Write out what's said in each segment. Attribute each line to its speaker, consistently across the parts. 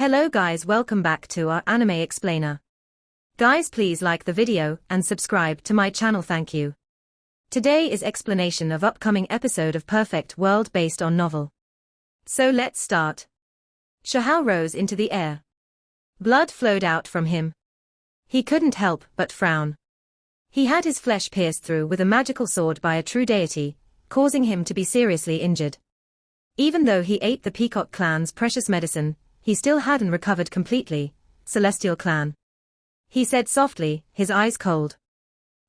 Speaker 1: Hello guys, welcome back to our anime explainer. Guys, please like the video and subscribe to my channel, thank you. Today is explanation of upcoming episode of Perfect World based on novel. So let's start. Shahao rose into the air. Blood flowed out from him. He couldn't help but frown. He had his flesh pierced through with a magical sword by a true deity, causing him to be seriously injured. Even though he ate the Peacock clan's precious medicine, he still hadn't recovered completely. Celestial clan, he said softly, his eyes cold.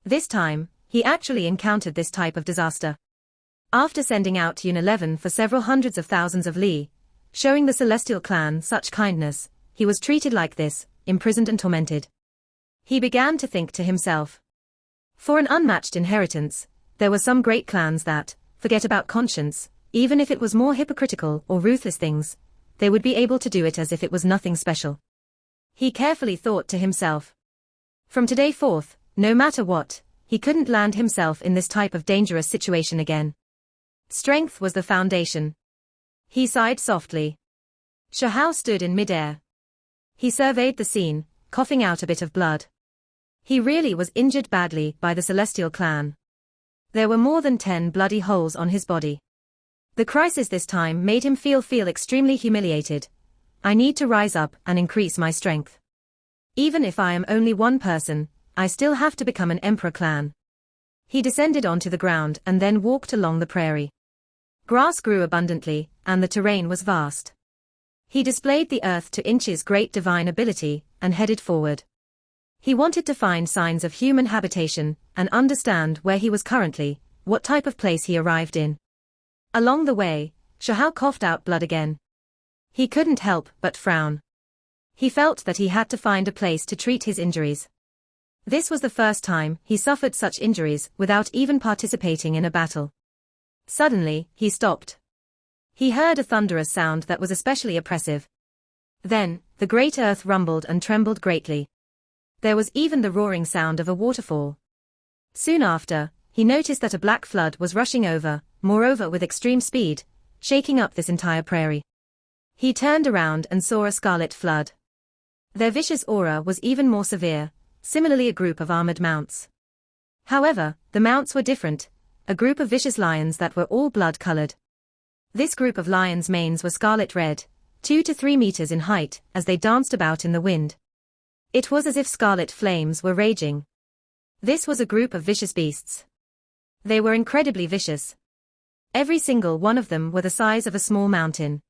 Speaker 1: This time, he actually encountered this type of disaster. After sending out Yun-11 for several hundreds of thousands of li, showing the Celestial clan such kindness, he was treated like this, imprisoned and tormented. He began to think to himself. For an unmatched inheritance, there were some great clans that, forget about conscience, even if it was more hypocritical or ruthless things, they would be able to do it as if it was nothing special. He carefully thought to himself. From today forth, no matter what, he couldn't land himself in this type of dangerous situation again. Strength was the foundation. He sighed softly. Shahao stood in midair. He surveyed the scene, coughing out a bit of blood. He really was injured badly by the Celestial clan. There were more than 10 bloody holes on his body. The crisis this time made him feel extremely humiliated. I need to rise up and increase my strength. Even if I am only one person, I still have to become an emperor clan. He descended onto the ground and then walked along the prairie. Grass grew abundantly, and the terrain was vast. He displayed the earth to Inch's great divine ability, and headed forward. He wanted to find signs of human habitation, and understand where he was currently, what type of place he arrived in. Along the way, Shahao coughed out blood again. He couldn't help but frown. He felt that he had to find a place to treat his injuries. This was the first time he suffered such injuries without even participating in a battle. Suddenly, he stopped. He heard a thunderous sound that was especially oppressive. Then, the great earth rumbled and trembled greatly. There was even the roaring sound of a waterfall. Soon after, he noticed that a black flood was rushing over, moreover with extreme speed, shaking up this entire prairie. He turned around and saw a scarlet flood. Their vicious aura was even more severe, similarly a group of armored mounts. However, the mounts were different, a group of vicious lions that were all blood-colored. This group of lions' manes were scarlet red, 2 to 3 meters in height, as they danced about in the wind. It was as if scarlet flames were raging. This was a group of vicious beasts. They were incredibly vicious. Every single one of them were the size of a small mountain.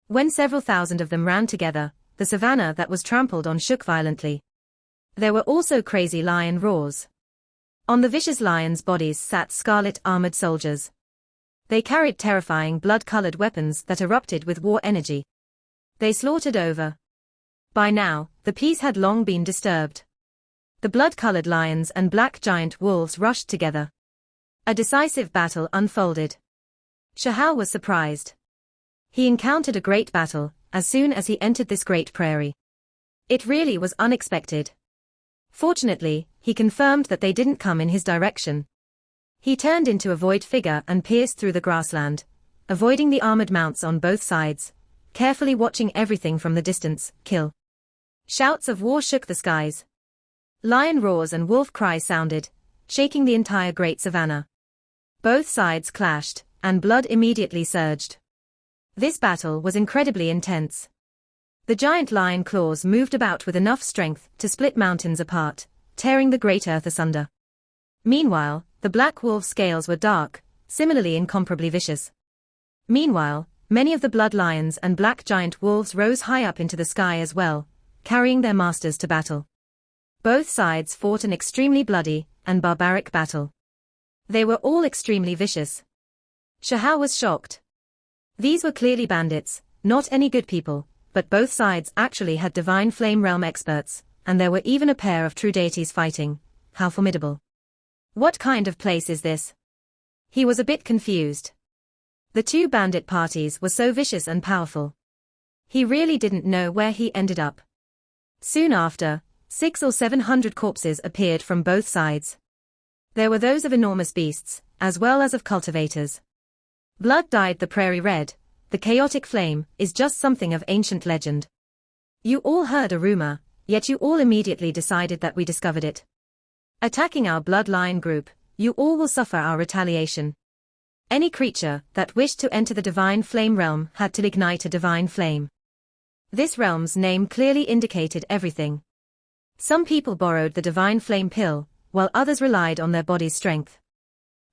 Speaker 1: When several thousand of them ran together, the savannah that was trampled on shook violently. There were also crazy lion roars. On the vicious lions' bodies sat scarlet armored soldiers. They carried terrifying blood-colored weapons that erupted with war energy. They slaughtered over. By now, the peace had long been disturbed. The blood-colored lions and black giant wolves rushed together. A decisive battle unfolded. Shahao was surprised. He encountered a great battle as soon as he entered this great prairie. It really was unexpected. Fortunately, he confirmed that they didn't come in his direction. He turned into a void figure and pierced through the grassland, avoiding the armored mounts on both sides, carefully watching everything from the distance. Kill. Shouts of war shook the skies. Lion roars and wolf cries sounded, shaking the entire great savannah. Both sides clashed, and blood immediately surged. This battle was incredibly intense. The giant lion claws moved about with enough strength to split mountains apart, tearing the great earth asunder. Meanwhile, the black wolf's scales were dark, similarly incomparably vicious. Meanwhile, many of the blood lions and black giant wolves rose high up into the sky as well, carrying their masters to battle. Both sides fought an extremely bloody and barbaric battle. They were all extremely vicious. Shahao was shocked. These were clearly bandits, not any good people, but both sides actually had divine flame realm experts, and there were even a pair of true deities fighting. How formidable. What kind of place is this? He was a bit confused. The two bandit parties were so vicious and powerful. He really didn't know where he ended up. Soon after, 600 or 700 corpses appeared from both sides. There were those of enormous beasts, as well as of cultivators. Blood dyed the prairie red. The chaotic flame is just something of ancient legend. You all heard a rumor, yet you all immediately decided that we discovered it. Attacking our bloodline group, you all will suffer our retaliation. Any creature that wished to enter the divine flame realm had to ignite a divine flame. This realm's name clearly indicated everything. Some people borrowed the divine flame pill, while others relied on their body's strength.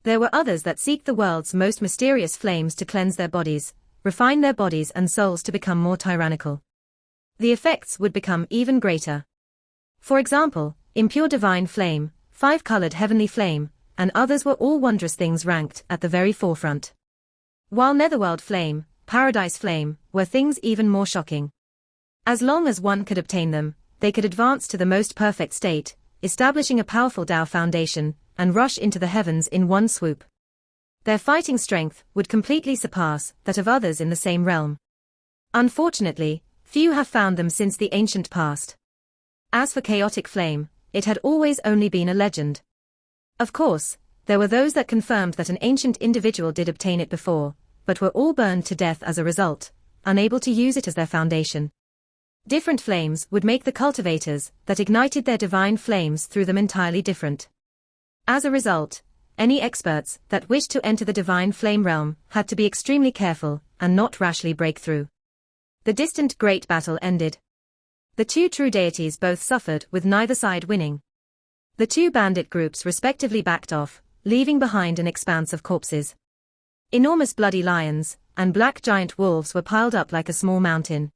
Speaker 1: There were others that seek the world's most mysterious flames to cleanse their bodies, refine their bodies and souls to become more tyrannical. The effects would become even greater. For example, impure divine flame, five-colored heavenly flame, and others were all wondrous things ranked at the very forefront. While netherworld flame, paradise flame, were things even more shocking. As long as one could obtain them, they could advance to the most perfect state, establishing a powerful Tao foundation, and rush into the heavens in one swoop. Their fighting strength would completely surpass that of others in the same realm. Unfortunately, few have found them since the ancient past. As for chaotic flame, it had always only been a legend. Of course, there were those that confirmed that an ancient individual did obtain it before, but were all burned to death as a result, unable to use it as their foundation. Different flames would make the cultivators that ignited their divine flames through them entirely different. As a result, any experts that wished to enter the divine flame realm had to be extremely careful and not rashly break through. The distant great battle ended. The two true deities both suffered with neither side winning. The two bandit groups respectively backed off, leaving behind an expanse of corpses. Enormous bloody lions and black giant wolves were piled up like a small mountain.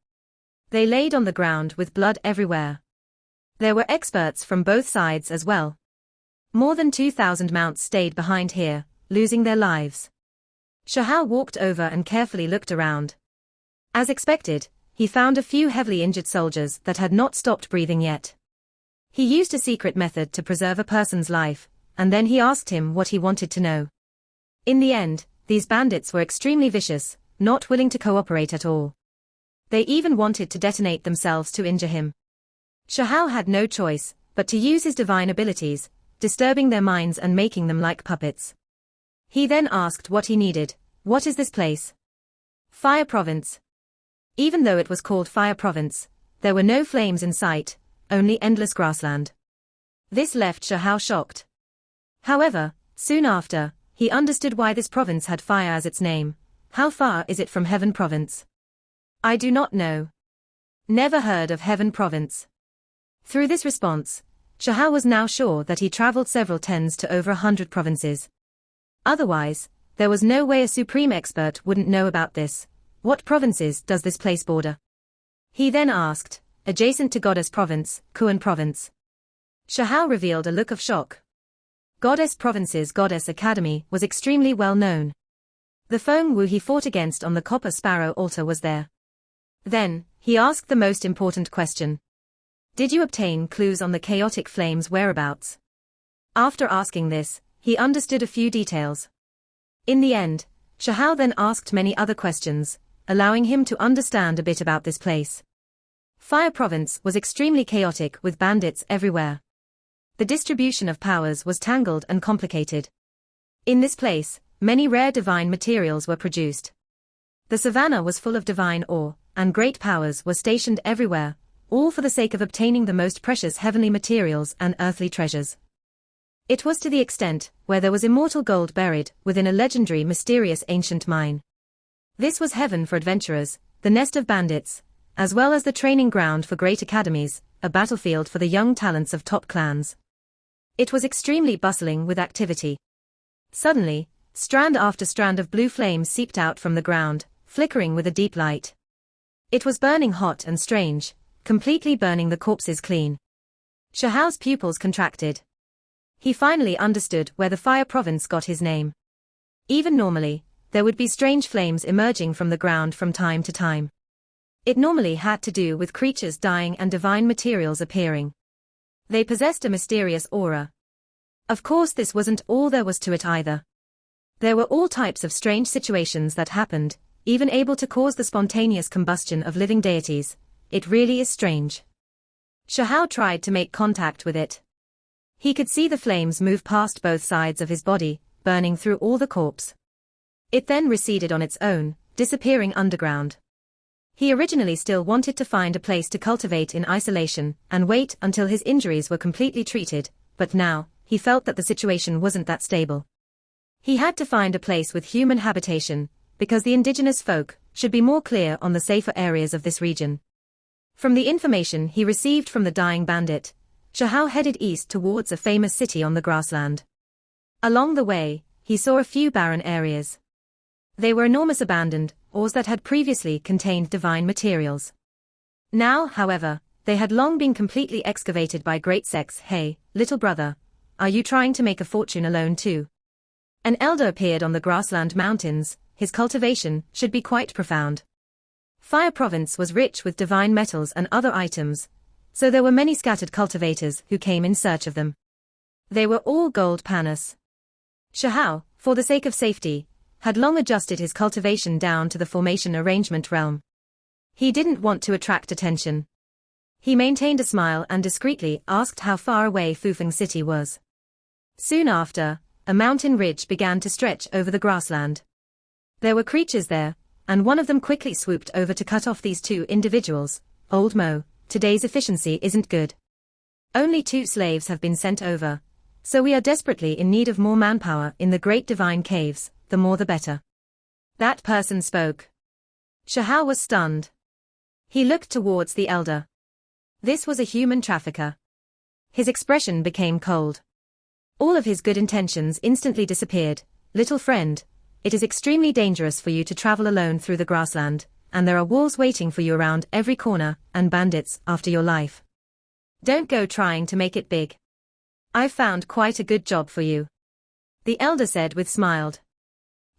Speaker 1: They laid on the ground with blood everywhere. There were experts from both sides as well. More than 2,000 mounts stayed behind here, losing their lives. Shahao walked over and carefully looked around. As expected, he found a few heavily injured soldiers that had not stopped breathing yet. He used a secret method to preserve a person's life, and then he asked him what he wanted to know. In the end, these bandits were extremely vicious, not willing to cooperate at all. They even wanted to detonate themselves to injure him. Shahao had no choice but to use his divine abilities, disturbing their minds and making them like puppets. He then asked what he needed. What is this place? Fire Province. Even though it was called Fire Province, there were no flames in sight, only endless grassland. This left Shahao shocked. However, soon after, he understood why this province had fire as its name. How far is it from Heaven Province? I do not know. Never heard of Heaven Province. Through this response, Shahao was now sure that he traveled several tens to over 100 provinces. Otherwise, there was no way a supreme expert wouldn't know about this. What provinces does this place border? He then asked, adjacent to Goddess Province, Kuan Province. Shahao revealed a look of shock. Goddess Province's Goddess Academy was extremely well known. The Feng Wu he fought against on the Copper Sparrow altar was there. Then, he asked the most important question. Did you obtain clues on the chaotic flame's whereabouts? After asking this, he understood a few details. In the end, Shahao then asked many other questions, allowing him to understand a bit about this place. Fire Province was extremely chaotic with bandits everywhere. The distribution of powers was tangled and complicated. In this place, many rare divine materials were produced. The savannah was full of divine ore, and great powers were stationed everywhere, all for the sake of obtaining the most precious heavenly materials and earthly treasures. It was to the extent where there was immortal gold buried within a legendary mysterious ancient mine. This was heaven for adventurers, the nest of bandits, as well as the training ground for great academies, a battlefield for the young talents of top clans. It was extremely bustling with activity. Suddenly, strand after strand of blue flames seeped out from the ground, flickering with a deep light. It was burning hot and strange, completely burning the corpses clean. Shahao's pupils contracted. He finally understood where the Fire Province got his name. Even normally, there would be strange flames emerging from the ground from time to time. It normally had to do with creatures dying and divine materials appearing. They possessed a mysterious aura. Of course, this wasn't all there was to it either. There were all types of strange situations that happened, even able to cause the spontaneous combustion of living deities. It really is strange. Shahao tried to make contact with it. He could see the flames move past both sides of his body, burning through all the corpse. It then receded on its own, disappearing underground. He originally still wanted to find a place to cultivate in isolation and wait until his injuries were completely treated, but now, he felt that the situation wasn't that stable. He had to find a place with human habitation, because the indigenous folk should be more clear on the safer areas of this region. From the information he received from the dying bandit, Shahao headed east towards a famous city on the grassland. Along the way, he saw a few barren areas. They were enormous abandoned ores that had previously contained divine materials. Now, however, they had long been completely excavated by great sects. Hey, little brother, are you trying to make a fortune alone too? An elder appeared on the grassland mountains. His cultivation should be quite profound. Fire Province was rich with divine metals and other items, so there were many scattered cultivators who came in search of them. They were all gold panas. Shahao, for the sake of safety, had long adjusted his cultivation down to the formation arrangement realm. He didn't want to attract attention. He maintained a smile and discreetly asked how far away Fufeng City was. Soon after, a mountain ridge began to stretch over the grassland. There were creatures there, and one of them quickly swooped over to cut off these two individuals. Old Mo, today's efficiency isn't good. Only 2 slaves have been sent over, so we are desperately in need of more manpower in the great divine caves, the more the better. That person spoke. Shahao was stunned. He looked towards the elder. This was a human trafficker. His expression became cold. All of his good intentions instantly disappeared. Little friend, it is extremely dangerous for you to travel alone through the grassland, and there are wolves waiting for you around every corner, and bandits after your life. Don't go trying to make it big. I've found quite a good job for you. The elder said with smiled.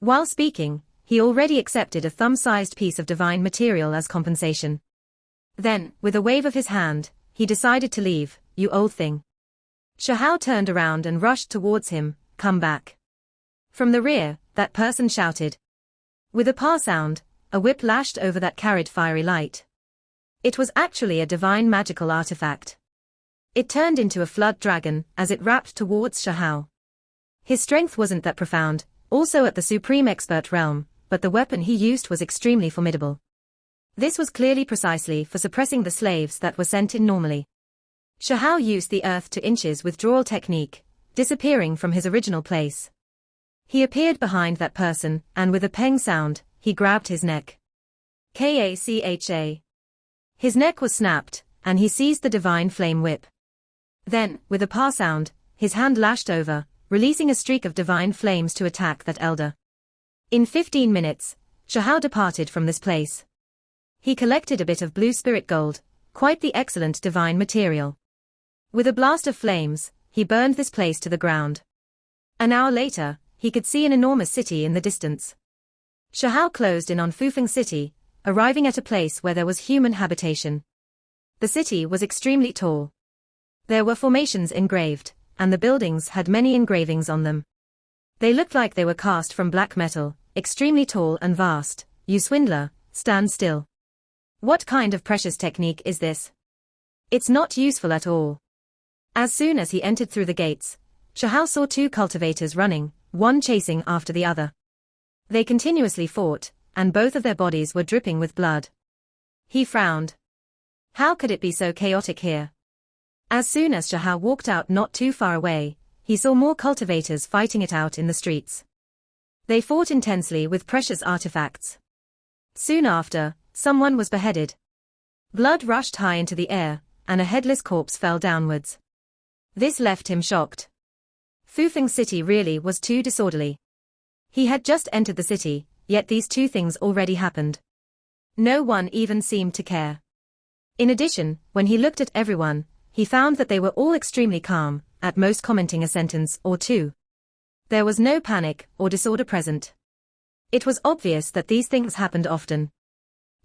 Speaker 1: While speaking, he already accepted a thumb-sized piece of divine material as compensation. Then, with a wave of his hand, he decided to leave. You old thing. Shahao turned around and rushed towards him. Come back. From the rear, that person shouted. With a pa sound, a whip lashed over that carried fiery light. It was actually a divine magical artifact. It turned into a flood dragon as it wrapped towards Shahao. His strength wasn't that profound, also at the supreme expert realm, but the weapon he used was extremely formidable. This was clearly precisely for suppressing the slaves that were sent in normally. Shahao used the earth to inches withdrawal technique, disappearing from his original place. He appeared behind that person, and with a peng sound, he grabbed his neck. Kacha. His neck was snapped, and he seized the divine flame whip. Then, with a pa sound, his hand lashed over, releasing a streak of divine flames to attack that elder. In 15 minutes, Shahao departed from this place. He collected a bit of blue spirit gold, quite the excellent divine material. With a blast of flames, he burned this place to the ground. An hour later, he could see an enormous city in the distance. Shahao closed in on Fufeng City, arriving at a place where there was human habitation. The city was extremely tall. There were formations engraved, and the buildings had many engravings on them. They looked like they were cast from black metal, extremely tall and vast. You swindler, stand still. What kind of precious technique is this? It's not useful at all. As soon as he entered through the gates, Shahao saw 2 cultivators running, one chasing after the other. They continuously fought, and both of their bodies were dripping with blood. He frowned. How could it be so chaotic here? As soon as Shahao walked out not too far away, he saw more cultivators fighting it out in the streets. They fought intensely with precious artifacts. Soon after, someone was beheaded. Blood rushed high into the air, and a headless corpse fell downwards. This left him shocked. Fufeng City really was too disorderly. He had just entered the city, yet these 2 things already happened. No one even seemed to care. In addition, when he looked at everyone, he found that they were all extremely calm, at most commenting a sentence or 2. There was no panic or disorder present. It was obvious that these things happened often.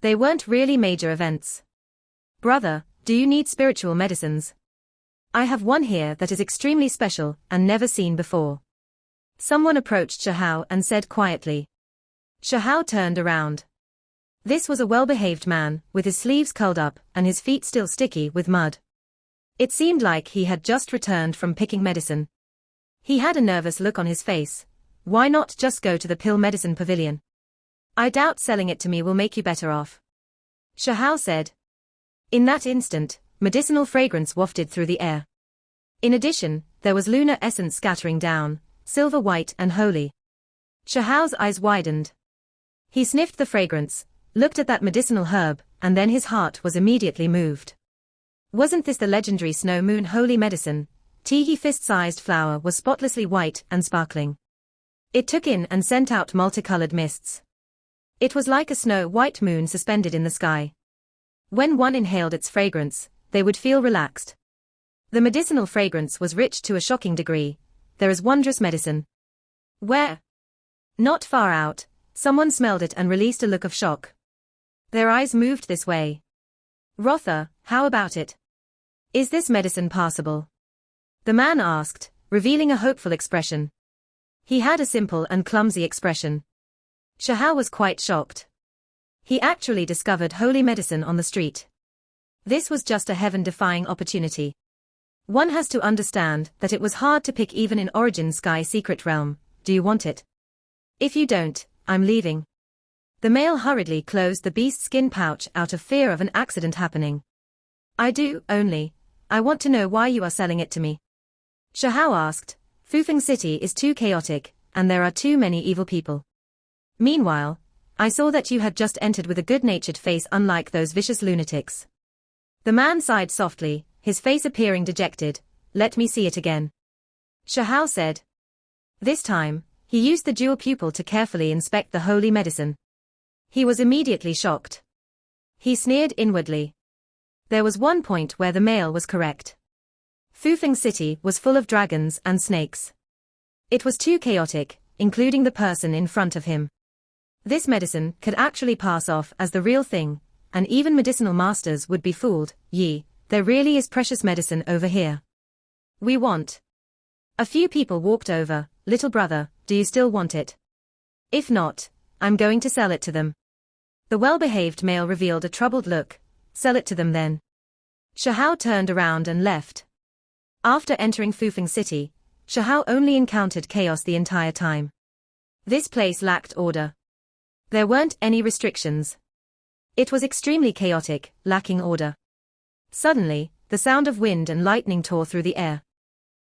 Speaker 1: They weren't really major events. Brother, do you need spiritual medicines? I have one here that is extremely special and never seen before. Someone approached Shahao and said quietly. Shahao turned around. This was a well-behaved man, with his sleeves curled up and his feet still sticky with mud. It seemed like he had just returned from picking medicine. He had a nervous look on his face. Why not just go to the pill medicine pavilion? I doubt selling it to me will make you better off. Shahao said. In that instant, medicinal fragrance wafted through the air. In addition, there was lunar essence scattering down, silver white and holy. Shahao's eyes widened. He sniffed the fragrance, looked at that medicinal herb, and then his heart was immediately moved. Wasn't this the legendary snow moon holy medicine? Teehee fist-sized flower was spotlessly white and sparkling. It took in and sent out multicolored mists. It was like a snow-white moon suspended in the sky. When one inhaled its fragrance, they would feel relaxed. The medicinal fragrance was rich to a shocking degree. There is wondrous medicine. Where? Not far out, someone smelled it and released a look of shock. Their eyes moved this way. Rotha, how about it? Is this medicine passable? The man asked, revealing a hopeful expression. He had a simple and clumsy expression. Shahao was quite shocked. He actually discovered holy medicine on the street. This was just a heaven-defying opportunity. One has to understand that it was hard to pick even in Origin Sky Secret Realm. Do you want it? If you don't, I'm leaving. The male hurriedly closed the beast's skin pouch out of fear of an accident happening. I do, only. I want to know why you are selling it to me. Shahao asked. Fufeng City is too chaotic, and there are too many evil people. Meanwhile, I saw that you had just entered with a good-natured face unlike those vicious lunatics. The man sighed softly, his face appearing dejected. Let me see it again. Shahao said. This time, he used the dual pupil to carefully inspect the holy medicine. He was immediately shocked. He sneered inwardly. There was one point where the male was correct. Fufeng City was full of dragons and snakes. It was too chaotic, including the person in front of him. This medicine could actually pass off as the real thing, and even medicinal masters would be fooled. Yi, there really is precious medicine over here. We want. A few people walked over. Little brother, do you still want it? If not, I'm going to sell it to them. The well-behaved male revealed a troubled look. Sell it to them then. Shahao turned around and left. After entering Fufeng City, Shahao only encountered chaos the entire time. This place lacked order. There weren't any restrictions. It was extremely chaotic, lacking order. Suddenly, the sound of wind and lightning tore through the air.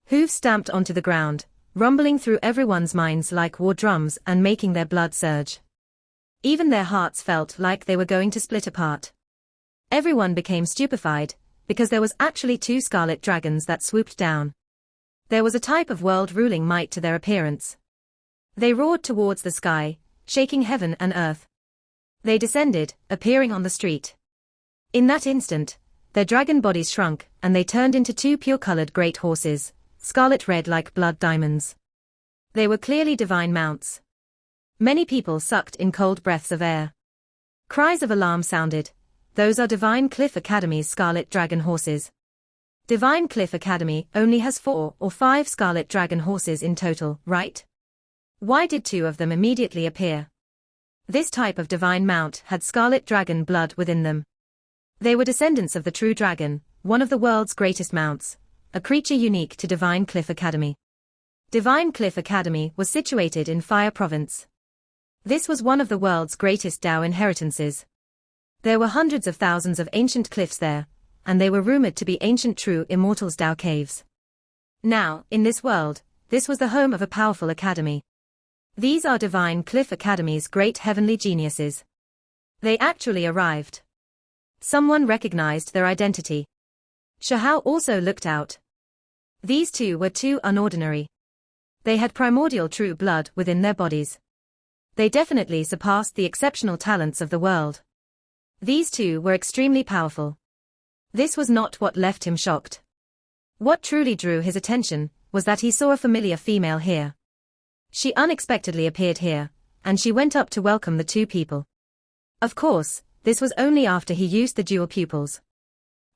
Speaker 1: Hooves stamped onto the ground, rumbling through everyone's minds like war drums and making their blood surge. Even their hearts felt like they were going to split apart. Everyone became stupefied, because there was actually 2 scarlet dragons that swooped down. There was a type of world-ruling might to their appearance. They roared towards the sky, shaking heaven and earth. They descended, appearing on the street. In that instant, their dragon bodies shrunk, and they turned into 2 pure-colored great horses, scarlet-red like blood diamonds. They were clearly divine mounts. Many people sucked in cold breaths of air. Cries of alarm sounded. Those are Divine Cliff Academy's Scarlet Dragon horses. Divine Cliff Academy only has 4 or 5 Scarlet Dragon horses in total, right? Why did 2 of them immediately appear? This type of divine mount had Scarlet Dragon blood within them. They were descendants of the true dragon, one of the world's greatest mounts, a creature unique to Divine Cliff Academy. Divine Cliff Academy was situated in Fire Province. This was one of the world's greatest Dao inheritances. There were hundreds of thousands of ancient cliffs there, and they were rumored to be ancient true immortals' Dao caves. Now, in this world, this was the home of a powerful academy. These are Divine Cliff Academy's great heavenly geniuses. They actually arrived. Someone recognized their identity. Shahao also looked out. These 2 were too unordinary. They had primordial true blood within their bodies. They definitely surpassed the exceptional talents of the world. These 2 were extremely powerful. This was not what left him shocked. What truly drew his attention was that he saw a familiar female here. She unexpectedly appeared here, and she went up to welcome the 2 people. Of course, this was only after he used the dual pupils.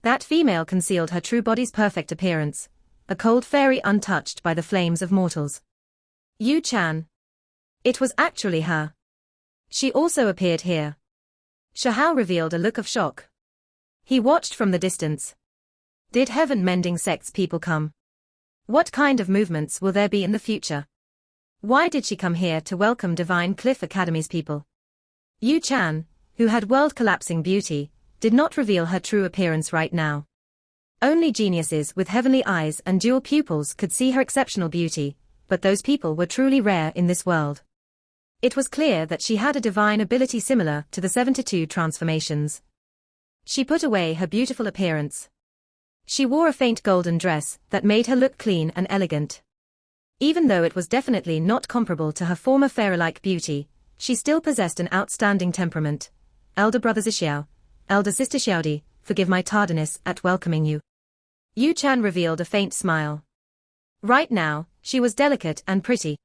Speaker 1: That female concealed her true body's perfect appearance, a cold fairy untouched by the flames of mortals. Yu Chan. It was actually her. She also appeared here. Shahao revealed a look of shock. He watched from the distance. Did heaven-mending sects people come? What kind of movements will there be in the future? Why did she come here to welcome Divine Cliff Academy's people? Yu Chan, who had world-collapsing beauty, did not reveal her true appearance right now. Only geniuses with heavenly eyes and dual pupils could see her exceptional beauty, but those people were truly rare in this world. It was clear that she had a divine ability similar to the 72 transformations. She put away her beautiful appearance. She wore a faint golden dress that made her look clean and elegant. Even though it was definitely not comparable to her former fairy-like beauty, she still possessed an outstanding temperament. Elder brother Xiao, elder sister Xiaodi, forgive my tardiness at welcoming you. Yu Chan revealed a faint smile. Right now, she was delicate and pretty.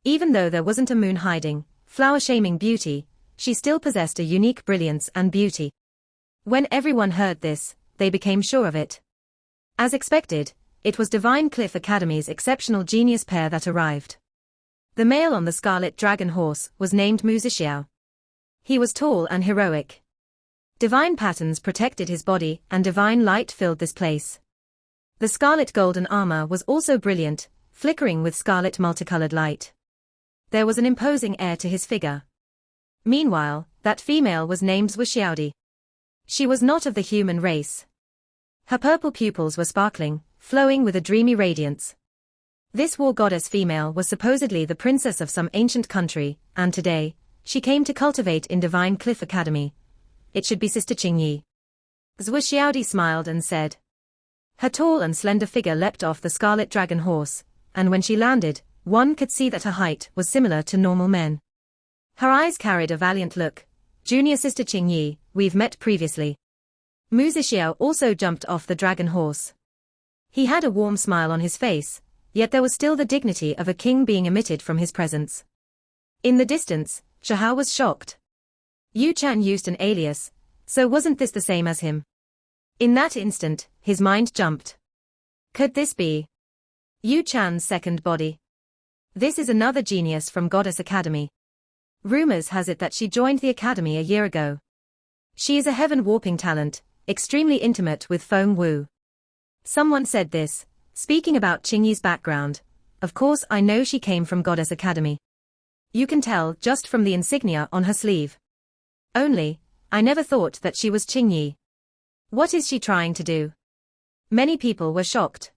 Speaker 1: Even though there wasn't a moon-hiding, flower-shaming beauty, she still possessed a unique brilliance and beauty. When everyone heard this, they became sure of it. As expected, it was Divine Cliff Academy's exceptional genius pair that arrived. The male on the scarlet dragon horse was named Mu Zixiao. He was tall and heroic. Divine patterns protected his body and divine light filled this place. The scarlet golden armor was also brilliant, flickering with scarlet multicolored light. There was an imposing air to his figure. Meanwhile, that female was named Xiaodi. She was not of the human race. Her purple pupils were sparkling, flowing with a dreamy radiance. This war goddess female was supposedly the princess of some ancient country, and today, she came to cultivate in Divine Cliff Academy. It should be Sister Qingyi. Zhou Xiaodi smiled and said. Her tall and slender figure leapt off the scarlet dragon horse, and when she landed, one could see that her height was similar to normal men. Her eyes carried a valiant look. Junior Sister Qingyi, we've met previously. Mu Zixiao also jumped off the dragon horse. He had a warm smile on his face, yet there was still the dignity of a king being emitted from his presence. In the distance, Shahao was shocked. Yu Chan used an alias, so wasn't this the same as him? In that instant, his mind jumped. Could this be Yu Chan's second body? This is another genius from Goddess Academy. Rumors has it that she joined the academy a year ago. She is a heaven-warping talent, extremely intimate with Feng Wu. Someone said this, speaking about Qingyi's background. Of course I know she came from Goddess Academy. You can tell just from the insignia on her sleeve. Only, I never thought that she was Qingyi. What is she trying to do? Many people were shocked.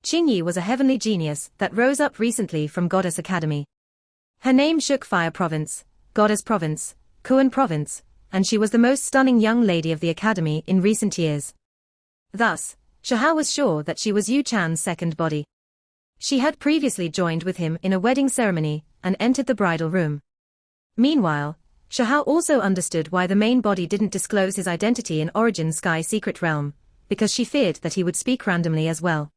Speaker 1: Qingyi was a heavenly genius that rose up recently from Goddess Academy. Her name shook Fire Province, Goddess Province, Kuan Province, and she was the most stunning young lady of the academy in recent years. Thus, Shahao was sure that she was Yu Chan's second body. She had previously joined with him in a wedding ceremony and entered the bridal room. Meanwhile, Shahao also understood why the main body didn't disclose his identity in Origin Sky Secret Realm, because she feared that he would speak randomly as well.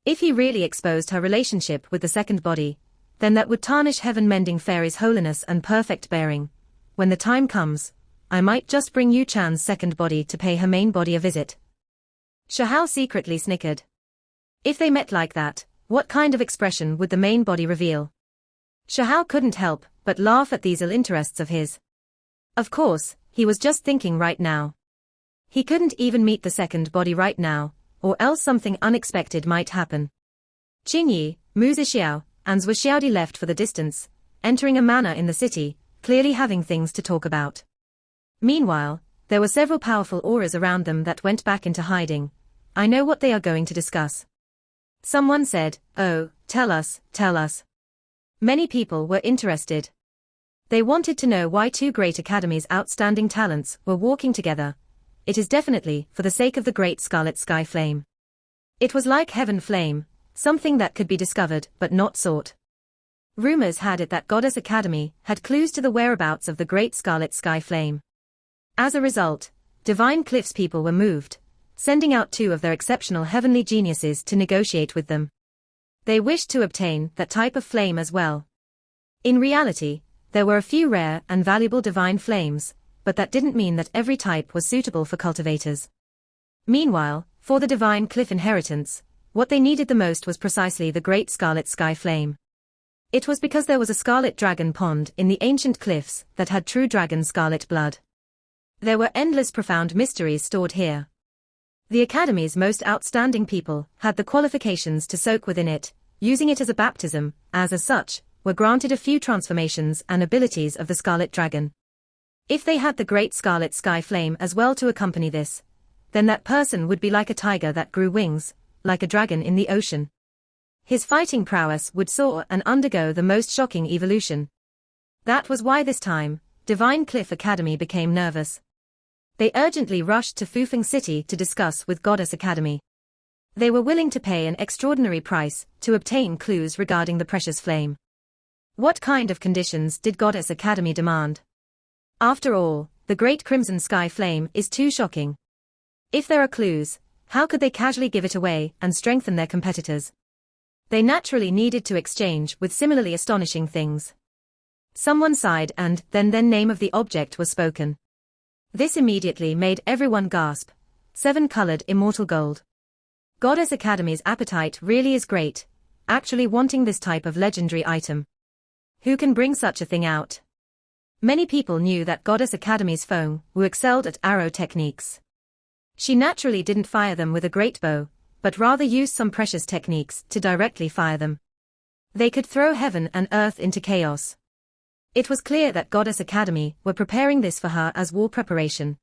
Speaker 1: If he really exposed her relationship with the second body, then that would tarnish heaven-mending fairy's holiness and perfect bearing. When the time comes, I might just bring Yu Chan's second body to pay her main body a visit. Shahao secretly snickered. If they met like that, what kind of expression would the main body reveal? Shahao couldn't help but laugh at these ill interests of his. Of course, he was just thinking right now. He couldn't even meet the second body right now, or else something unexpected might happen. Qingyi, Mu Zixiao, and Zhou Xiaodi left for the distance, entering a manor in the city, clearly having things to talk about. Meanwhile, there were several powerful auras around them that went back into hiding. I know what they are going to discuss. Someone said, oh, tell us, tell us. Many people were interested. They wanted to know why two great academies' outstanding talents were walking together. It is definitely for the sake of the great scarlet sky flame. It was like heaven flame, something that could be discovered but not sought. Rumors had it that Goddess Academy had clues to the whereabouts of the great scarlet sky flame. As a result, Divine Cliff's people were moved, sending out two of their exceptional heavenly geniuses to negotiate with them. They wished to obtain that type of flame as well. In reality, there were a few rare and valuable divine flames, but that didn't mean that every type was suitable for cultivators. Meanwhile, for the Divine Cliff inheritance, what they needed the most was precisely the great scarlet sky flame. It was because there was a scarlet dragon pond in the ancient cliffs that had true dragon scarlet blood. There were endless profound mysteries stored here. The Academy's most outstanding people had the qualifications to soak within it, using it as a baptism, as such, were granted a few transformations and abilities of the Scarlet Dragon. If they had the great scarlet sky flame as well to accompany this, then that person would be like a tiger that grew wings, like a dragon in the ocean. His fighting prowess would soar and undergo the most shocking evolution. That was why this time, Divine Cliff Academy became nervous. They urgently rushed to Fufeng City to discuss with Goddess Academy. They were willing to pay an extraordinary price to obtain clues regarding the precious flame. What kind of conditions did Goddess Academy demand? After all, the great crimson sky flame is too shocking. If there are clues, how could they casually give it away and strengthen their competitors? They naturally needed to exchange with similarly astonishing things. Someone sighed and then name of the object was spoken. This immediately made everyone gasp. 7-colored immortal gold. Goddess Academy's appetite really is great, actually wanting this type of legendary item. Who can bring such a thing out? Many people knew that Goddess Academy's Feng Wu excelled at arrow techniques. She naturally didn't fire them with a great bow, but rather used some precious techniques to directly fire them. They could throw heaven and earth into chaos. It was clear that Goddess Academy were preparing this for her as war preparation.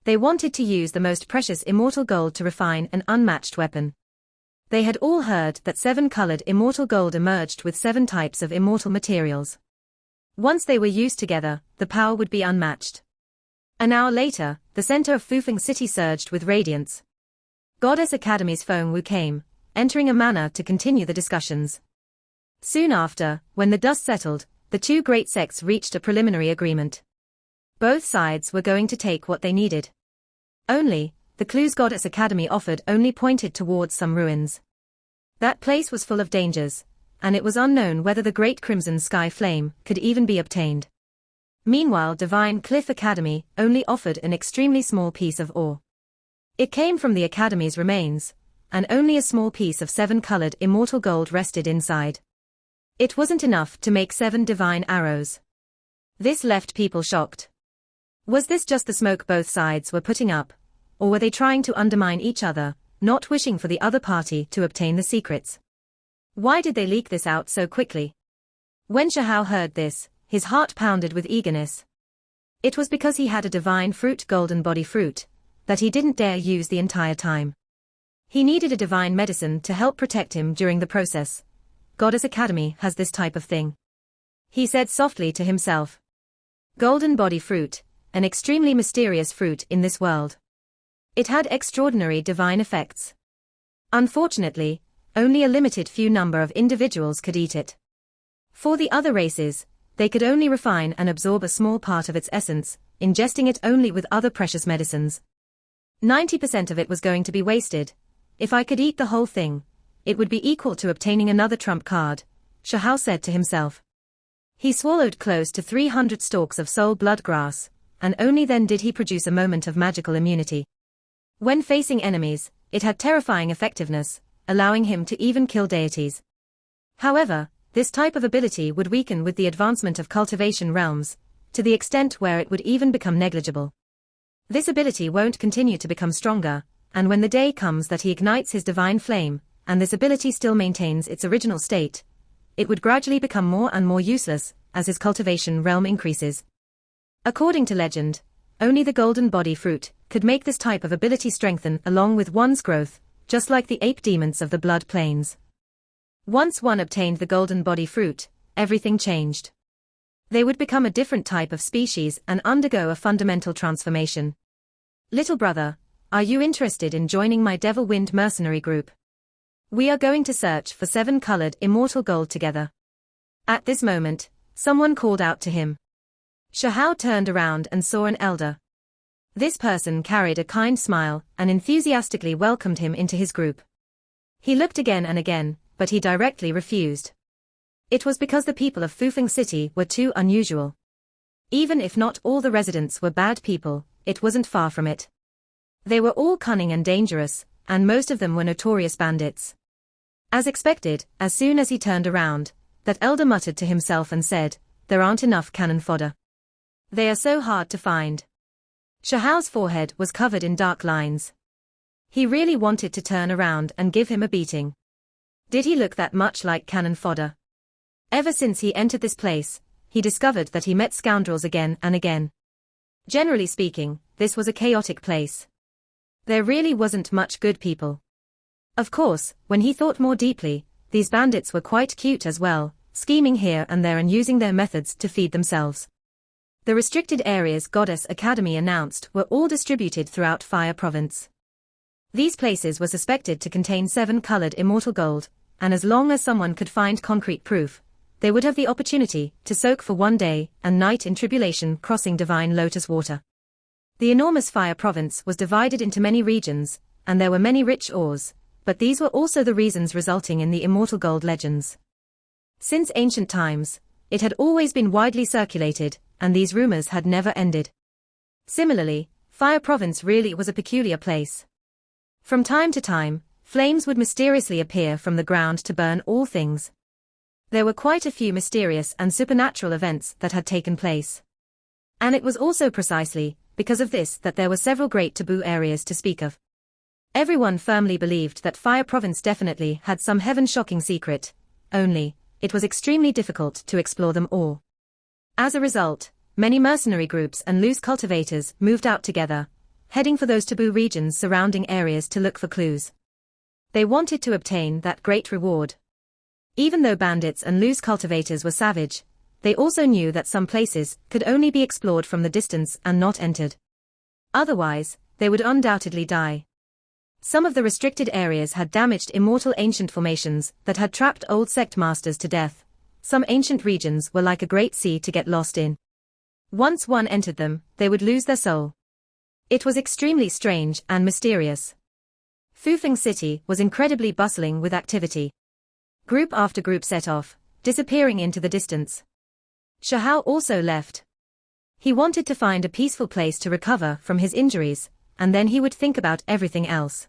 Speaker 1: They wanted to use the most precious immortal gold to refine an unmatched weapon. They had all heard that 7-colored immortal gold emerged with 7 types of immortal materials. Once they were used together, the power would be unmatched. An hour later, the center of Fufeng City surged with radiance. Goddess Academy's Feng Wu came, entering a manner to continue the discussions. Soon after, when the dust settled, the 2 great sects reached a preliminary agreement. Both sides were going to take what they needed. Only, the clues Goddess Academy offered only pointed towards some ruins. That place was full of dangers, and it was unknown whether the great crimson sky flame could even be obtained. Meanwhile, Divine Cliff Academy only offered an extremely small piece of ore. It came from the Academy's remains, and only a small piece of 7-colored immortal gold rested inside. It wasn't enough to make 7 divine arrows. This left people shocked. Was this just the smoke both sides were putting up, or were they trying to undermine each other, not wishing for the other party to obtain the secrets? Why did they leak this out so quickly? When Shahao heard this, his heart pounded with eagerness. It was because he had a divine fruit, golden body fruit, that he didn't dare use the entire time. He needed a divine medicine to help protect him during the process. Goddess Academy has this type of thing. He said softly to himself. Golden body fruit, an extremely mysterious fruit in this world. It had extraordinary divine effects. Unfortunately, only a limited few number of individuals could eat it. For the other races, they could only refine and absorb a small part of its essence, ingesting it only with other precious medicines. 90% of it was going to be wasted. If I could eat the whole thing, it would be equal to obtaining another trump card, Shahao said to himself. He swallowed close to 300 stalks of soul blood grass, and only then did he produce a moment of magical immunity. When facing enemies, it had terrifying effectiveness, allowing him to even kill deities. However, this type of ability would weaken with the advancement of cultivation realms, to the extent where it would even become negligible. This ability won't continue to become stronger, and when the day comes that he ignites his divine flame, and this ability still maintains its original state, it would gradually become more and more useless, as his cultivation realm increases. According to legend, only the golden body fruit could make this type of ability strengthen along with one's growth, just like the ape demons of the blood plains. Once one obtained the golden body fruit, everything changed. They would become a different type of species and undergo a fundamental transformation. Little brother, are you interested in joining my Devil Wind mercenary group? We are going to search for 7-colored immortal gold together. At this moment, someone called out to him. Shahao turned around and saw an elder. This person carried a kind smile and enthusiastically welcomed him into his group. He looked again and again, but he directly refused. It was because the people of Fufeng City were too unusual. Even if not all the residents were bad people, it wasn't far from it. They were all cunning and dangerous, and most of them were notorious bandits. As expected, as soon as he turned around, that elder muttered to himself and said, "There aren't enough cannon fodder. They are so hard to find." Shahao's forehead was covered in dark lines. He really wanted to turn around and give him a beating. Did he look that much like cannon fodder? Ever since he entered this place, he discovered that he met scoundrels again and again. Generally speaking, this was a chaotic place. There really wasn't much good people. Of course, when he thought more deeply, these bandits were quite cute as well, scheming here and there and using their methods to feed themselves. The restricted areas Goddess Academy announced were all distributed throughout Fire Province. These places were suspected to contain 7-colored immortal gold, and as long as someone could find concrete proof, they would have the opportunity to soak for 1 day and night in tribulation crossing divine lotus water. The enormous Fire Province was divided into many regions, and there were many rich ores, but these were also the reasons resulting in the immortal gold legends. Since ancient times, it had always been widely circulated, and these rumors had never ended. Similarly, Fire Province really was a peculiar place. From time to time, flames would mysteriously appear from the ground to burn all things. There were quite a few mysterious and supernatural events that had taken place. And it was also precisely because of this that there were several great taboo areas to speak of. Everyone firmly believed that Fire Province definitely had some heaven-shocking secret, only, it was extremely difficult to explore them all. As a result, many mercenary groups and loose cultivators moved out together, heading for those taboo regions surrounding areas to look for clues. They wanted to obtain that great reward. Even though bandits and loose cultivators were savage, they also knew that some places could only be explored from the distance and not entered. Otherwise, they would undoubtedly die. Some of the restricted areas had damaged immortal ancient formations that had trapped old sect masters to death. Some ancient regions were like a great sea to get lost in. Once one entered them, they would lose their soul. It was extremely strange and mysterious. Fufeng City was incredibly bustling with activity. Group after group set off, disappearing into the distance. Shahao also left. He wanted to find a peaceful place to recover from his injuries, and then he would think about everything else.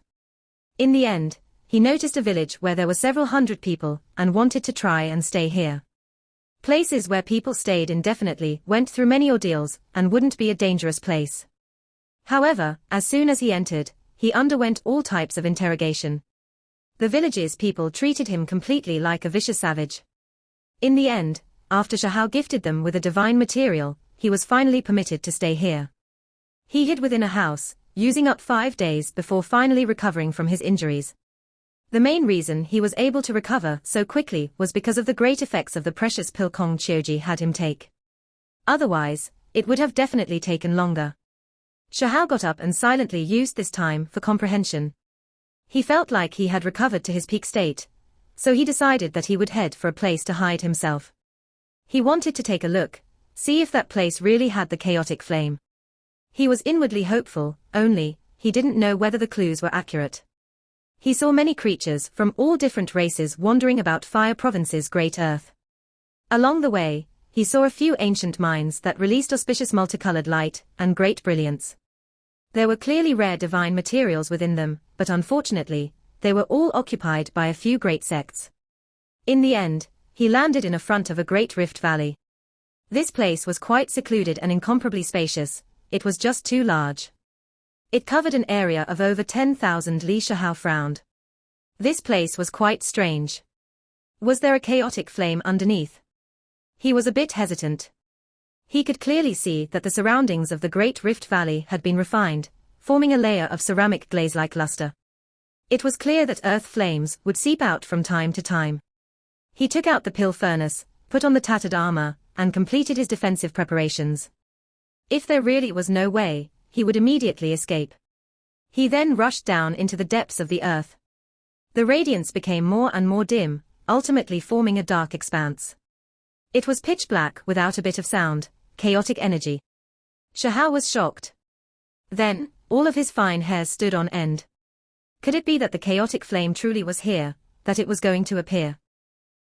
Speaker 1: In the end, he noticed a village where there were several hundred people and wanted to try and stay here. Places where people stayed indefinitely went through many ordeals and wouldn't be a dangerous place. However, as soon as he entered, he underwent all types of interrogation. The village's people treated him completely like a vicious savage. In the end, after Shahao gifted them with a divine material, he was finally permitted to stay here. He hid within a house, using up 5 days before finally recovering from his injuries. The main reason he was able to recover so quickly was because of the great effects of the precious pill Kong Chioji had him take. Otherwise, it would have definitely taken longer. Shahao got up and silently used this time for comprehension. He felt like he had recovered to his peak state, so he decided that he would head for a place to hide himself. He wanted to take a look, see if that place really had the chaotic flame. He was inwardly hopeful, only, he didn't know whether the clues were accurate. He saw many creatures from all different races wandering about Fire Province's great earth. Along the way, he saw a few ancient mines that released auspicious multicolored light and great brilliance. There were clearly rare divine materials within them, but unfortunately, they were all occupied by a few great sects. In the end, he landed in front of a great rift valley. This place was quite secluded and incomparably spacious, it was just too large. It covered an area of over 10,000 li. Shahao frowned. This place was quite strange. Was there a chaotic flame underneath? He was a bit hesitant. He could clearly see that the surroundings of the Great Rift Valley had been refined, forming a layer of ceramic glaze-like luster. It was clear that earth flames would seep out from time to time. He took out the pill furnace, put on the tattered armor, and completed his defensive preparations. If there really was no way, he would immediately escape. He then rushed down into the depths of the earth. The radiance became more and more dim, ultimately forming a dark expanse. It was pitch black without a bit of sound, chaotic energy. Shahao was shocked. Then, all of his fine hairs stood on end. Could it be that the chaotic flame truly was here, that it was going to appear?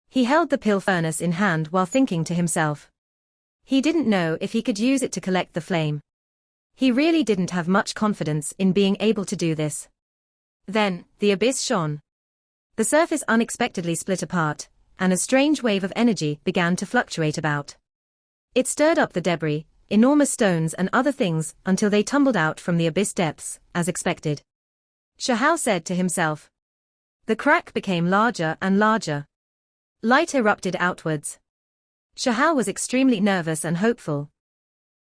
Speaker 1: He held the pill furnace in hand while thinking to himself. He didn't know if he could use it to collect the flame. He really didn't have much confidence in being able to do this. Then, the abyss shone. The surface unexpectedly split apart, and a strange wave of energy began to fluctuate about. It stirred up the debris, enormous stones and other things until they tumbled out from the abyss depths, as expected. Shahao said to himself. The crack became larger and larger. Light erupted outwards. Shahao was extremely nervous and hopeful.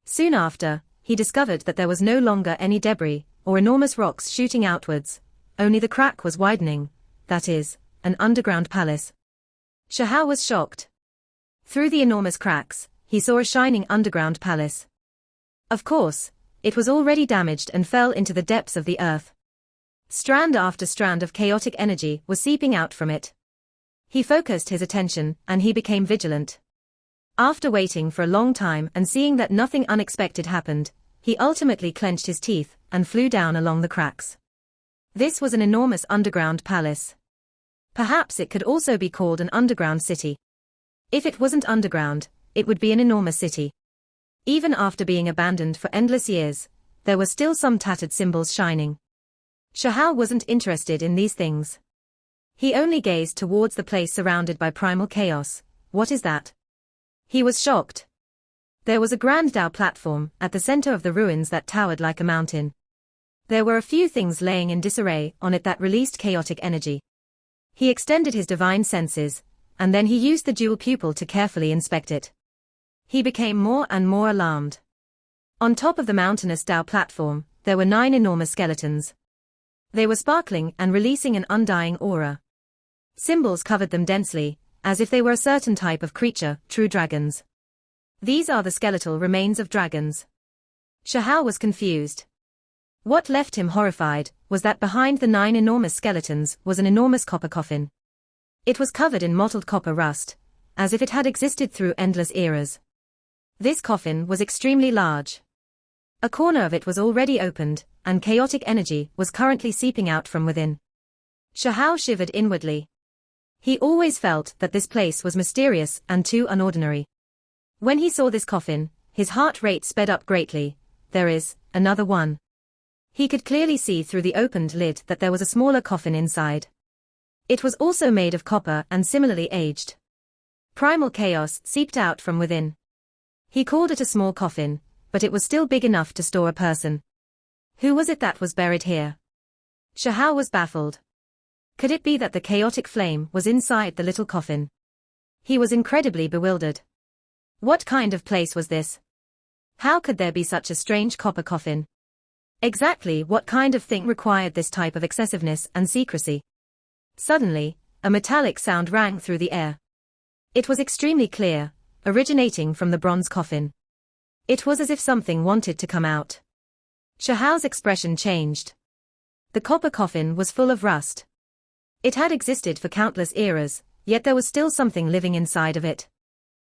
Speaker 1: Soon after, he discovered that there was no longer any debris, or enormous rocks shooting outwards, only the crack was widening, that is, an underground palace. Shahal was shocked. Through the enormous cracks, he saw a shining underground palace. Of course, it was already damaged and fell into the depths of the earth. Strand after strand of chaotic energy was seeping out from it. He focused his attention, and he became vigilant. After waiting for a long time and seeing that nothing unexpected happened, he ultimately clenched his teeth and flew down along the cracks. This was an enormous underground palace. Perhaps it could also be called an underground city. If it wasn't underground, it would be an enormous city. Even after being abandoned for endless years, there were still some tattered symbols shining. Shahal wasn't interested in these things. He only gazed towards the place surrounded by primal chaos. What is that? He was shocked. There was a grand Dao platform at the center of the ruins that towered like a mountain. There were a few things laying in disarray on it that released chaotic energy. He extended his divine senses, and then he used the dual pupil to carefully inspect it. He became more and more alarmed. On top of the mountainous Dao platform, there were 9 enormous skeletons. They were sparkling and releasing an undying aura. Symbols covered them densely, as if they were a certain type of creature, true dragons. These are the skeletal remains of dragons. Shahal was confused. What left him horrified was that behind the 9 enormous skeletons was an enormous copper coffin. It was covered in mottled copper rust, as if it had existed through endless eras. This coffin was extremely large. A corner of it was already opened, and chaotic energy was currently seeping out from within. Shahal shivered inwardly. He always felt that this place was mysterious and too unordinary. When he saw this coffin, his heart rate sped up greatly. There is another one. He could clearly see through the opened lid that there was a smaller coffin inside. It was also made of copper and similarly aged. Primal chaos seeped out from within. He called it a small coffin, but it was still big enough to store a person. Who was it that was buried here? Shahal was baffled. Could it be that the chaotic flame was inside the little coffin? He was incredibly bewildered. What kind of place was this? How could there be such a strange copper coffin? Exactly what kind of thing required this type of excessiveness and secrecy? Suddenly, a metallic sound rang through the air. It was extremely clear, originating from the bronze coffin. It was as if something wanted to come out. Shahal's expression changed. The copper coffin was full of rust. It had existed for countless eras, yet there was still something living inside of it.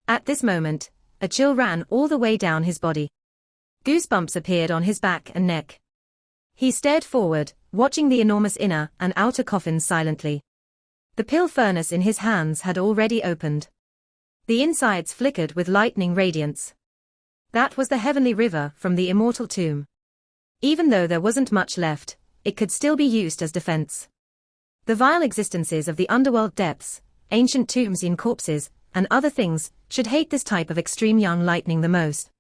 Speaker 1: At this moment, a chill ran all the way down his body. Goosebumps appeared on his back and neck. He stared forward, watching the enormous inner and outer coffins silently. The pill furnace in his hands had already opened. The insides flickered with lightning radiance. That was the heavenly river from the immortal tomb. Even though there wasn't much left, it could still be used as defense. The vile existences of the underworld depths, ancient tombs in corpses, and other things, should hate this type of extreme young lightning the most.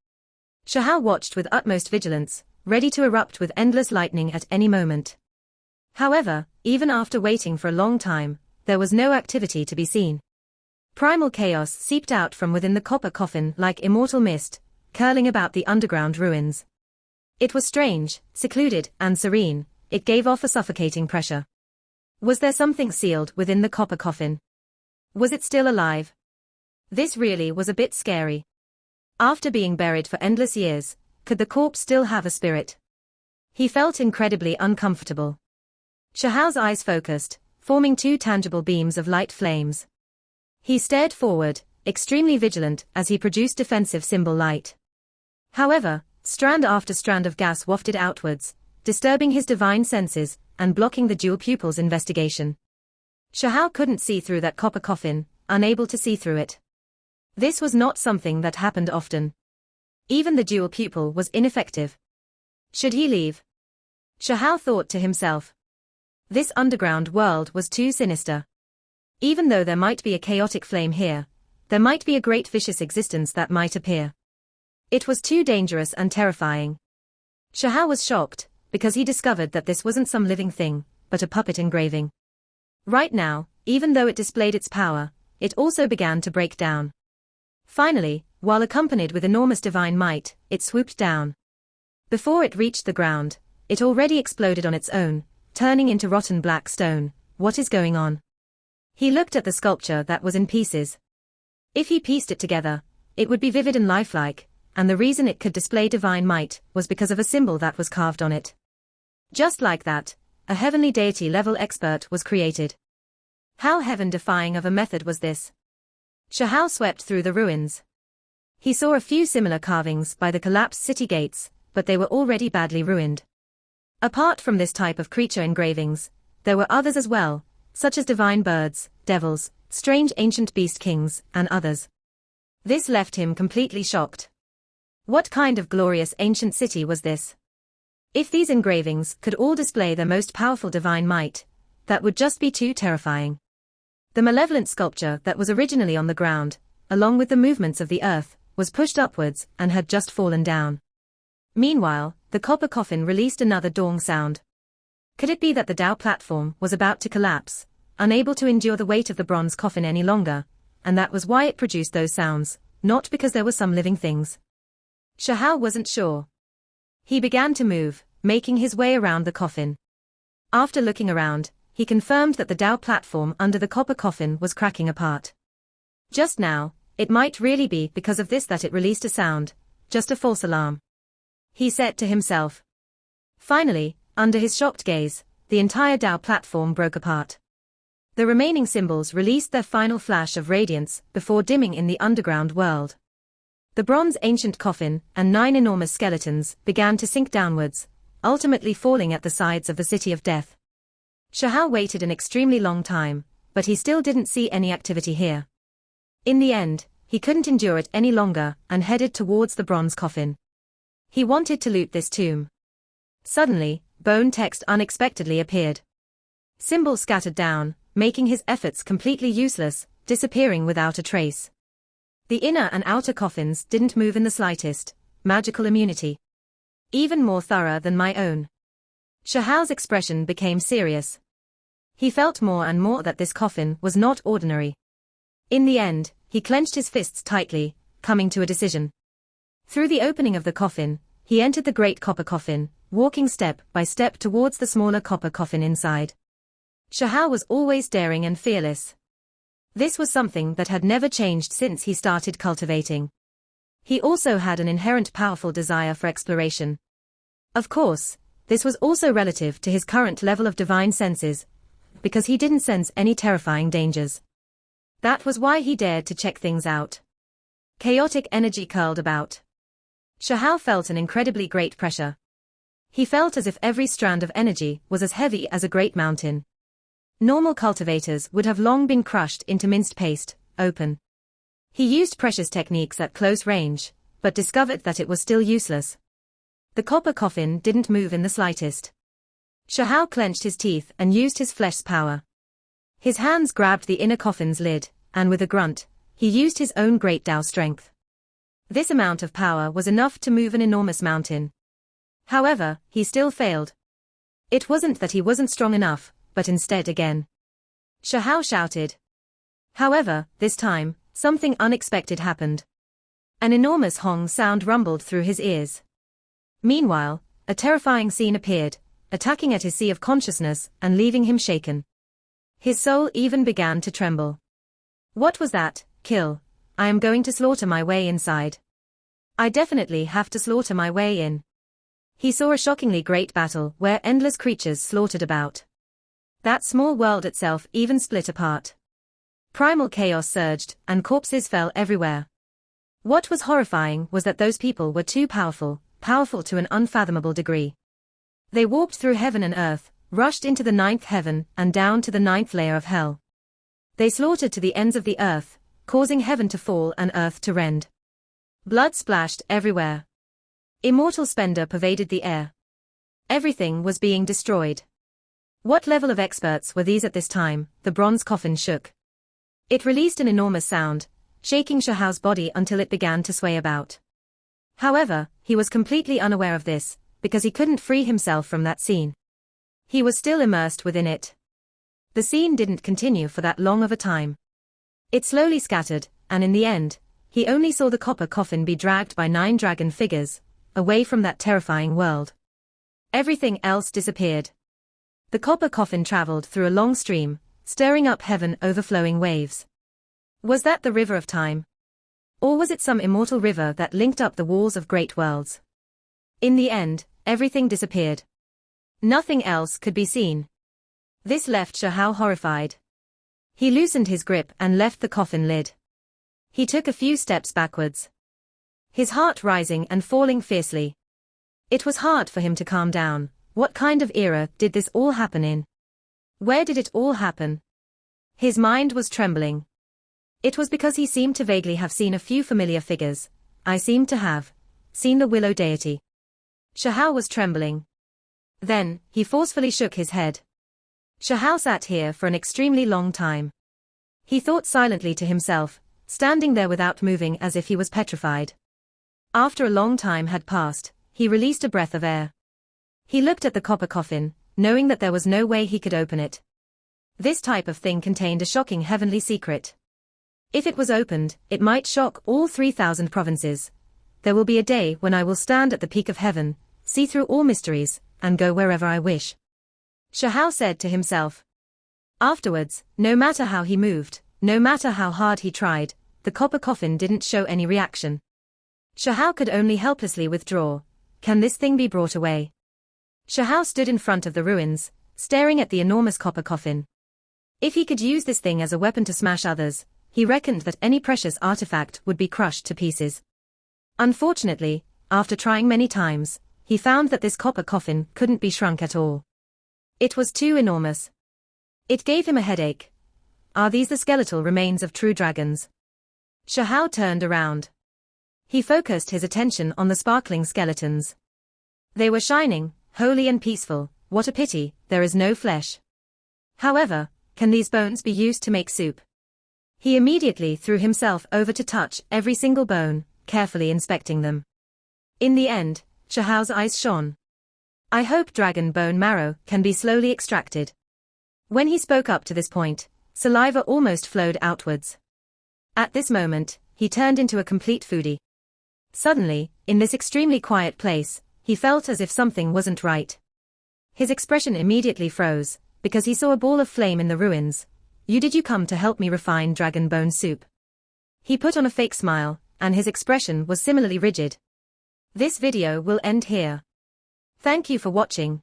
Speaker 1: Shahal watched with utmost vigilance, ready to erupt with endless lightning at any moment. However, even after waiting for a long time, there was no activity to be seen. Primal chaos seeped out from within the copper coffin like immortal mist, curling about the underground ruins. It was strange, secluded, and serene. It gave off a suffocating pressure. Was there something sealed within the copper coffin? Was it still alive? This really was a bit scary. After being buried for endless years, could the corpse still have a spirit? He felt incredibly uncomfortable. Shahal's eyes focused, forming 2 tangible beams of light flames. He stared forward, extremely vigilant as he produced defensive symbol light. However, strand after strand of gas wafted outwards, disturbing his divine senses and blocking the dual pupil's investigation. Shahal couldn't see through that copper coffin, unable to see through it. This was not something that happened often. Even the dual pupil was ineffective. Should he leave? Shahal thought to himself. This underground world was too sinister. Even though there might be a chaotic flame here, there might be a great vicious existence that might appear. It was too dangerous and terrifying. Shahal was shocked, because he discovered that this wasn't some living thing, but a puppet engraving. Right now, even though it displayed its power, it also began to break down. Finally, while accompanied with enormous divine might, it swooped down. Before it reached the ground, it already exploded on its own, turning into rotten black stone. What is going on? He looked at the sculpture that was in pieces. If he pieced it together, it would be vivid and lifelike, and the reason it could display divine might was because of a symbol that was carved on it. Just like that, a heavenly deity-level expert was created. How heaven-defying of a method was this? Shahao swept through the ruins. He saw a few similar carvings by the collapsed city gates, but they were already badly ruined. Apart from this type of creature engravings, there were others as well, such as divine birds, devils, strange ancient beast kings, and others. This left him completely shocked. What kind of glorious ancient city was this? If these engravings could all display their most powerful divine might, that would just be too terrifying. The malevolent sculpture that was originally on the ground, along with the movements of the earth, was pushed upwards and had just fallen down. Meanwhile, the copper coffin released another dong sound. Could it be that the Tao platform was about to collapse, unable to endure the weight of the bronze coffin any longer, and that was why it produced those sounds, not because there were some living things? Shahao wasn't sure. He began to move, making his way around the coffin. After looking around, he confirmed that the Tao platform under the copper coffin was cracking apart. Just now, it might really be because of this that it released a sound, just a false alarm. He said to himself. Finally, under his shocked gaze, the entire Tao platform broke apart. The remaining symbols released their final flash of radiance before dimming in the underground world. The bronze ancient coffin and 9 enormous skeletons began to sink downwards, ultimately falling at the sides of the city of death. Shahao waited an extremely long time, but he still didn't see any activity here. In the end, he couldn't endure it any longer and headed towards the bronze coffin. He wanted to loot this tomb. Suddenly, bone text unexpectedly appeared. Symbols scattered down, making his efforts completely useless, disappearing without a trace. The inner and outer coffins didn't move in the slightest. Magical immunity. Even more thorough than my own. Shahao's expression became serious. He felt more and more that this coffin was not ordinary. In the end, he clenched his fists tightly, coming to a decision. Through the opening of the coffin, he entered the great copper coffin, walking step by step towards the smaller copper coffin inside. Shahao was always daring and fearless. This was something that had never changed since he started cultivating. He also had an inherent powerful desire for exploration. Of course, this was also relative to his current level of divine senses, because he didn't sense any terrifying dangers. That was why he dared to check things out. Chaotic energy curled about. Shahao felt an incredibly great pressure. He felt as if every strand of energy was as heavy as a great mountain. Normal cultivators would have long been crushed into minced paste, open. He used precious techniques at close range, but discovered that it was still useless. The copper coffin didn't move in the slightest. Shahao clenched his teeth and used his flesh's power. His hands grabbed the inner coffin's lid, and with a grunt, he used his own great Tao strength. This amount of power was enough to move an enormous mountain. However, he still failed. It wasn't that he wasn't strong enough, but instead again. Shahao shouted. However, this time, something unexpected happened. An enormous Hong sound rumbled through his ears. Meanwhile, a terrifying scene appeared, attacking at his sea of consciousness and leaving him shaken. His soul even began to tremble. What was that? Kill. I am going to slaughter my way inside. I definitely have to slaughter my way in. He saw a shockingly great battle where endless creatures slaughtered about. That small world itself even split apart. Primal chaos surged, and corpses fell everywhere. What was horrifying was that those people were too powerful to an unfathomable degree. They walked through heaven and earth, rushed into the 9th heaven and down to the 9th layer of hell. They slaughtered to the ends of the earth, causing heaven to fall and earth to rend. Blood splashed everywhere. Immortal splendor pervaded the air. Everything was being destroyed. What level of experts were these at this time? The bronze coffin shook. It released an enormous sound, shaking Shahao's body until it began to sway about. However, he was completely unaware of this, because he couldn't free himself from that scene. He was still immersed within it. The scene didn't continue for that long of a time. It slowly scattered, and in the end, he only saw the copper coffin be dragged by 9 dragon figures, away from that terrifying world. Everything else disappeared. The copper coffin traveled through a long stream, stirring up heaven overflowing waves. Was that the river of time? Or was it some immortal river that linked up the walls of great worlds? In the end, everything disappeared. Nothing else could be seen. This left Shahao horrified. He loosened his grip and left the coffin lid. He took a few steps backwards, his heart rising and falling fiercely. It was hard for him to calm down. What kind of era did this all happen in? Where did it all happen? His mind was trembling. It was because he seemed to vaguely have seen a few familiar figures. I seemed to have seen the willow deity. Shahao was trembling. Then, he forcefully shook his head. Shahao sat here for an extremely long time. He thought silently to himself, standing there without moving as if he was petrified. After a long time had passed, he released a breath of air. He looked at the copper coffin, knowing that there was no way he could open it. This type of thing contained a shocking heavenly secret. If it was opened, it might shock all 3,000 provinces. There will be a day when I will stand at the peak of heaven, see through all mysteries, and go wherever I wish. Shahao said to himself. Afterwards, no matter how he moved, no matter how hard he tried, the copper coffin didn't show any reaction. Shahao could only helplessly withdraw. Can this thing be brought away? Shahao stood in front of the ruins, staring at the enormous copper coffin. If he could use this thing as a weapon to smash others, he reckoned that any precious artifact would be crushed to pieces. Unfortunately, after trying many times, he found that this copper coffin couldn't be shrunk at all. It was too enormous. It gave him a headache. Are these the skeletal remains of true dragons? Shahao turned around. He focused his attention on the sparkling skeletons. They were shining, holy and peaceful. What a pity, there is no flesh. However, can these bones be used to make soup? He immediately threw himself over to touch every single bone, carefully inspecting them. In the end, Shahao's eyes shone. I hope dragon bone marrow can be slowly extracted. When he spoke up to this point, saliva almost flowed outwards. At this moment, he turned into a complete foodie. Suddenly, in this extremely quiet place, he felt as if something wasn't right. His expression immediately froze, because he saw a ball of flame in the ruins. Did you come to help me refine dragon bone soup? He put on a fake smile, and his expression was similarly rigid. This video will end here. Thank you for watching.